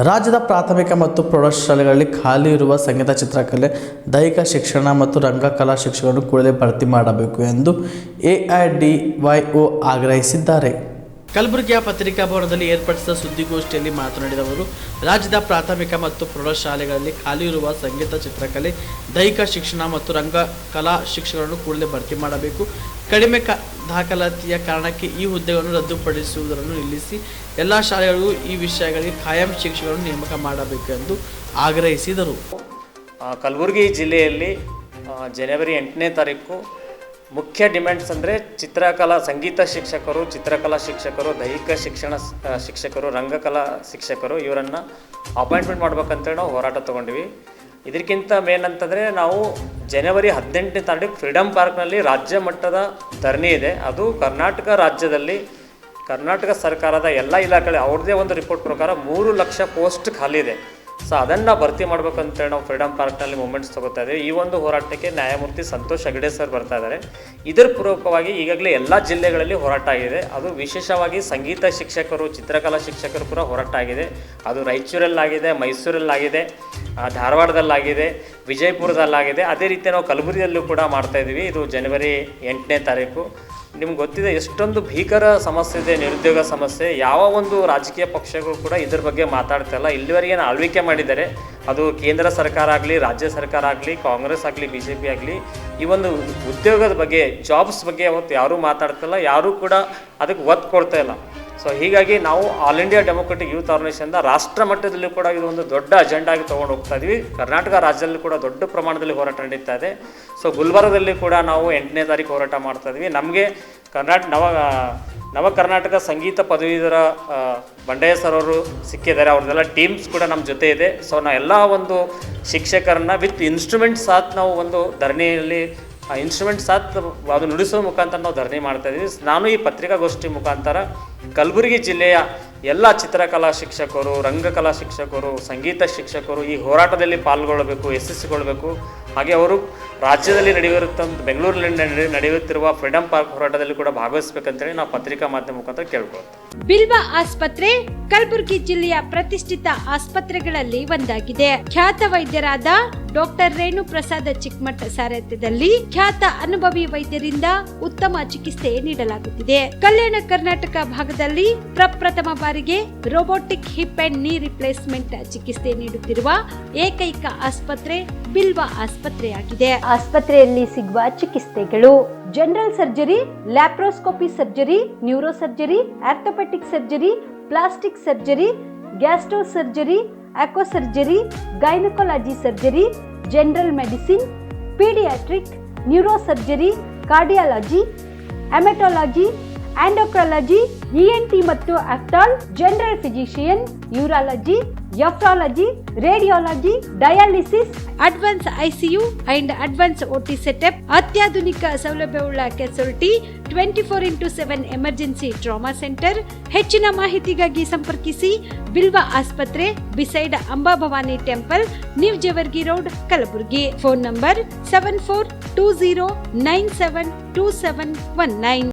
ರಾಜ್ಯದ ಪ್ರಾಥಮಿಕ ಮತ್ತು ಪ್ರೌಢಶಾಲೆಗಳಲ್ಲಿ ಖಾಲಿ ಇರುವ ಸಂಗೀತ, ಚಿತ್ರಕಲೆ, ದೈಹಿಕ ಶಿಕ್ಷಣ ಮತ್ತು ರಂಗಕಲಾ ಶಿಕ್ಷಕರನ್ನು ಕೂಡಲೇ ಭರ್ತಿ ಮಾಡಬೇಕು ಎಂದು AIDYO ಆಗ್ರಹಿಸಿದ್ದಾರೆ. ಕಲಬುರಗಿಯ ಪತ್ರಿಕಾ ಭವನದಲ್ಲಿ ಏರ್ಪಡಿಸಿದ ಸುದ್ದಿಗೋಷ್ಠಿಯಲ್ಲಿ ಮಾತನಾಡಿದ ಅವರು, ರಾಜ್ಯದ ಪ್ರಾಥಮಿಕ ಮತ್ತು ಪ್ರೌಢಶಾಲೆಗಳಲ್ಲಿ ಖಾಲಿ ಇರುವ ಸಂಗೀತ, ಚಿತ್ರಕಲೆ, ದೈಹಿಕ ಶಿಕ್ಷಣ ಮತ್ತು ರಂಗಕಲಾ ಶಿಕ್ಷಕರನ್ನು ಕೂಡಲೇ ಭರ್ತಿ ಮಾಡಬೇಕು. ಕಡಿಮೆ ದಾಖಲಾತಿಯ ಕಾರಣಕ್ಕೆ ಈ ಹುದ್ದೆಗಳನ್ನು ರದ್ದುಪಡಿಸುವುದನ್ನು ನಿಲ್ಲಿಸಿ ಎಲ್ಲ ಶಾಲೆಗಳಿಗೂ ಈ ವಿಷಯಗಳಿಗೆ ಕಾಯಂ ಶಿಕ್ಷಕರನ್ನು ನೇಮಕ ಮಾಡಬೇಕು ಎಂದು ಆಗ್ರಹಿಸಿದರು. ಕಲಬುರಗಿ ಜಿಲ್ಲೆಯಲ್ಲಿ ಜನವರಿ 8ನೇ ತಾರೀಕು ಮುಖ್ಯ ಡಿಮ್ಯಾಂಡ್ಸ್ ಅಂದರೆ ಸಂಗೀತ ಶಿಕ್ಷಕರು, ಚಿತ್ರಕಲಾ ಶಿಕ್ಷಕರು, ದೈಹಿಕ ಶಿಕ್ಷಣ ಶಿಕ್ಷಕರು, ರಂಗಕಲಾ ಶಿಕ್ಷಕರು ಇವರನ್ನು ಅಪಾಯಿಂಟ್ಮೆಂಟ್ ಮಾಡ್ಬೇಕಂತೇಳಿ ನಾವು ಹೋರಾಟ ತೊಗೊಂಡ್ವಿ. ಇದಕ್ಕಿಂತ ಮೇನ್ ಅಂತಂದರೆ ನಾವು ಜನವರಿ 18ನೇ ತಾರೀಕು ಫ್ರೀಡಮ್ ಪಾರ್ಕ್ನಲ್ಲಿ ರಾಜ್ಯ ಮಟ್ಟದ ಧರಣಿ ಇದೆ. ಅದು ಕರ್ನಾಟಕ ರಾಜ್ಯದಲ್ಲಿ ಕರ್ನಾಟಕ ಸರ್ಕಾರದ ಎಲ್ಲ ಇಲಾಖೆ ಅವ್ರದ್ದೇ ಒಂದು ರಿಪೋರ್ಟ್ ಪ್ರಕಾರ 3 ಲಕ್ಷ ಪೋಸ್ಟ್ ಖಾಲಿ ಇದೆ. ಸೊ ಅದನ್ನು ಭರ್ತಿ ಮಾಡ್ಬೇಕಂತೇಳಿ ನಾವು ಫ್ರೀಡಮ್ ಪಾರ್ಕ್ನಲ್ಲಿ ಮೂಮೆಂಟ್ಸ್ ತೊಗೋತಾ ಇದ್ದೀವಿ. ಈ ಒಂದು ಹೋರಾಟಕ್ಕೆ ನ್ಯಾಯಮೂರ್ತಿ ಸಂತೋಷ್ ಹೆಗಡೆ ಸರ್ ಬರ್ತಾ ಇದ್ದಾರೆ. ಇದರ ಪೂರ್ವಕವಾಗಿ ಈಗಾಗಲೇ ಎಲ್ಲ ಜಿಲ್ಲೆಗಳಲ್ಲಿ ಹೋರಾಟ ಆಗಿದೆ. ಅದು ವಿಶೇಷವಾಗಿ ಸಂಗೀತ ಶಿಕ್ಷಕರು, ಚಿತ್ರಕಲಾ ಶಿಕ್ಷಕರು ಕೂಡ ಹೋರಾಟ ಆಗಿದೆ. ಅದು ರಾಯಚೂರಲ್ಲಾಗಿದೆ, ಮೈಸೂರಲ್ಲಾಗಿದೆ, ಧಾರವಾಡದಲ್ಲಾಗಿದೆ, ವಿಜಯಪುರದಲ್ಲಾಗಿದೆ. ಅದೇ ರೀತಿ ನಾವು ಕಲಬುರಗಿಯಲ್ಲೂ ಕೂಡ ಮಾಡ್ತಾಯಿದ್ದೀವಿ. ಇದು ಜನವರಿ 8ನೇ ತಾರೀಕು. ನಿಮ್ಗೆ ಗೊತ್ತಿದೆ ಎಷ್ಟೊಂದು ಭೀಕರ ಸಮಸ್ಯೆ ಇದೆ, ನಿರುದ್ಯೋಗ ಸಮಸ್ಯೆ. ಯಾವ ಒಂದು ರಾಜಕೀಯ ಪಕ್ಷಗಳು ಕೂಡ ಇದ್ರ ಬಗ್ಗೆ ಮಾತಾಡ್ತಾಯಿಲ್ಲ. ಇಲ್ಲಿವರೆಗೆ ಆಳ್ವಿಕೆ ಮಾಡಿದ್ದಾರೆ, ಅದು ಕೇಂದ್ರ ಸರ್ಕಾರ ಆಗಲಿ, ರಾಜ್ಯ ಸರ್ಕಾರ ಆಗಲಿ, ಕಾಂಗ್ರೆಸ್ ಆಗಲಿ, BJP ಆಗಲಿ, ಈ ಒಂದು ಉದ್ಯೋಗದ ಬಗ್ಗೆ, ಜಾಬ್ಸ್ ಬಗ್ಗೆ ಅವತ್ತು ಯಾರೂ ಮಾತಾಡ್ತಿಲ್ಲ, ಯಾರೂ ಕೂಡ ಅದಕ್ಕೆ ಒತ್ತು ಕೊಡ್ತಾ ಇಲ್ಲ. ಸೊ ಹೀಗಾಗಿ ನಾವು ಆಲ್ ಇಂಡಿಯಾ ಡೆಮೊಕ್ರೆಟಿಕ್ ಯೂತ್ ಆರ್ಗನೈಸೇಷನ್ದ ರಾಷ್ಟ್ರ ಮಟ್ಟದಲ್ಲಿ ಕೂಡ ಇದು ಒಂದು ದೊಡ್ಡ ಅಜೆಂಡಾ ಆಗಿ ತೊಗೊಂಡು ಹೋಗ್ತಾ ಇದ್ವಿ. ಕರ್ನಾಟಕ ರಾಜ್ಯದಲ್ಲಿ ಕೂಡ ದೊಡ್ಡ ಪ್ರಮಾಣದಲ್ಲಿ ಹೋರಾಟ ನಡೀತಾ ಇದೆ. ಸೊ ಗುಲ್ಬರ್ಗದಲ್ಲಿ ಕೂಡ ನಾವು 8ನೇ ತಾರೀಕು ಹೋರಾಟ ಮಾಡ್ತಾ ಇದ್ವಿ. ನಮಗೆ ನವ ಕರ್ನಾಟಕ ಸಂಗೀತ ಪದವೀಧರ ಬಂಡೆಯ ಸರ್ ಅವರು ಸಿಕ್ಕಿದ್ದಾರೆ. ಅವ್ರದ್ದೆಲ್ಲ ಟೀಮ್ಸ್ ಕೂಡ ನಮ್ಮ ಜೊತೆ ಇದೆ. ಸೊ ನಾವು ಎಲ್ಲ ಒಂದು ಶಿಕ್ಷಕರನ್ನ ವಿತ್ ಇನ್ಸ್ಟ್ರೂಮೆಂಟ್ ಸಾಥ್ ನಾವು ಒಂದು ಧರಣಿಯಲ್ಲಿ ಇನ್ಸ್ಟ್ರೂಮೆಂಟ್ ಸಾಥ್ ಅದು ನುಡಿಸೋ ಮುಖಾಂತರ ನಾವು ಧರಣಿ ಮಾಡ್ತಾಯಿದ್ವಿ. ನಾನು ಈ ಪತ್ರಿಕಾಗೋಷ್ಠಿ ಮುಖಾಂತರ ಕಲಬುರಗಿ ಜಿಲ್ಲೆಯ ಎಲ್ಲ ಚಿತ್ರಕಲಾ ಶಿಕ್ಷಕರು, ರಂಗಕಲಾ ಶಿಕ್ಷಕರು, ಸಂಗೀತ ಶಿಕ್ಷಕರು ಈ ಹೋರಾಟದಲ್ಲಿ ಪಾಲ್ಗೊಳ್ಳಬೇಕು, ಯಶಸ್ವಿಗೊಳ್ಳಬೇಕು. ಹಾಗೆ ಅವರು ರಾಜ್ಯದಲ್ಲಿ ಬೆಂಗಳೂರಿನಲ್ಲಿ ನಡೆಯುತ್ತಿರುವ ಫ್ರೀಡಮ್ ಪಾರ್ಕ್ ಹೋರಾಟದಲ್ಲಿ ಕೂಡ ಭಾಗವಹಿಸಬೇಕಂತೇಳಿ ನಾವು ಪತ್ರಿಕಾ ಮಾಧ್ಯಮ ಮುಖಾಂತರ ಕೇಳ್ಕೊಳ್ತೀವಿ. ಬಿಲ್ವಾ ಆಸ್ಪತ್ರೆ ಕಲಬುರಗಿ ಜಿಲ್ಲೆಯ ಪ್ರತಿಷ್ಠಿತ ಆಸ್ಪತ್ರೆಗಳಲ್ಲಿ ಒಂದಾಗಿದೆ. ಖ್ಯಾತ ವೈದ್ಯರಾದ ಡಾಕ್ಟರ್ ರೇಣು ಪ್ರಸಾದ್ ಚಿಕ್ಕಮಠ ಸಾರಥ್ಯದಲ್ಲಿ ಖ್ಯಾತ ಅನುಭವಿ ವೈದ್ಯರಿಂದ ಉತ್ತಮ ಚಿಕಿತ್ಸೆ ನೀಡಲಾಗುತ್ತಿದೆ. ಕಲ್ಯಾಣ ಕರ್ನಾಟಕ ಭಾಗದಲ್ಲಿ ಪ್ರಪ್ರಥಮ ಬಾರಿಗೆ robotic hip and knee replacement ಚಿಕಿತ್ಸೆ ನೀಡುತ್ತಿರುವ ಏಕೈಕ ಆಸ್ಪತ್ರೆ ಬಿಲ್ವಾ ಆಸ್ಪತ್ರೆಯಾಗಿದೆ. ಆಸ್ಪತ್ರೆಯಲ್ಲಿ ಸಿಗುವ ಚಿಕಿತ್ಸೆಗಳು: general surgery, laparoscopy surgery, neuro surgery, orthopaedic surgery, plastic surgery, gastro surgery, aqua surgery, gynaecology surgery, general medicine, paediatric, neuro surgery, cardiology, haematology, endocrinology, ENT ಮತ್ತು ophthal, general physician, urology, nephrology, radiology, dialysis, advance ICU and advance OT setup, ಅತ್ಯಾಧುನಿಕ ಸೌಲಭ್ಯವುಳ್ಳ casualty, 24x7 emergency trauma centre. ಹೆಚ್ಚಿನ ಮಾಹಿತಿಗಾಗಿ ಸಂಪರ್ಕಿಸಿ ಬಿಲ್ವಾ ಆಸ್ಪತ್ರೆ, beside Amba Bhavani temple, new Jewargi road, Kalaburagi. Phone number 7420972719.